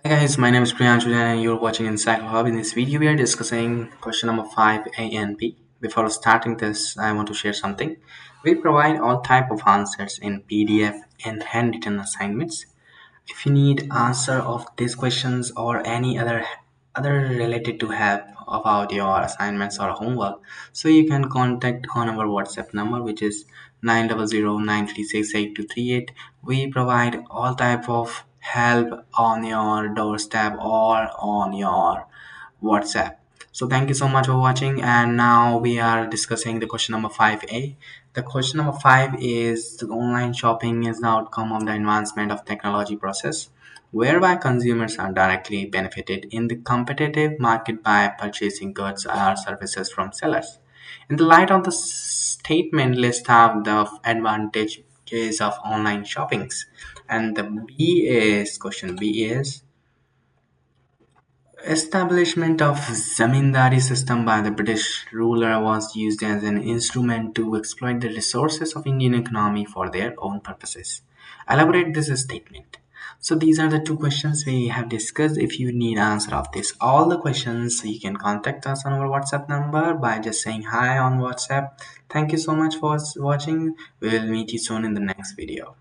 Hi guys, my name is Priyanshu and you're watching Insight Hub. In this video, we are discussing question number 5A and B. Before starting this, I want to share something. We provide all type of answers in PDF and handwritten assignments. If you need answer of these questions or any other related to help about your assignments or homework, so you can contact on our WhatsApp number, which is 9009368 We provide all type of help on your doorstep or on your WhatsApp. So thank you so much for watching, and now we are discussing the question number 5A. The question number 5 is the online shopping is the outcome of the advancement of technology process whereby consumers are directly benefited in the competitive market by purchasing goods or services from sellers. In the light of the statement list of the advantages of online shoppings, and the B is question B is establishment of zamindari system by the British ruler was used as an instrument to exploit the resources of Indian economy for their own purposes. Elaborate this statement. So these are the two questions we have discussed. If you need answer of this, all the questions, you can contact us on our WhatsApp number by just saying hi on WhatsApp. Thank you so much for watching. We will meet you soon in the next video.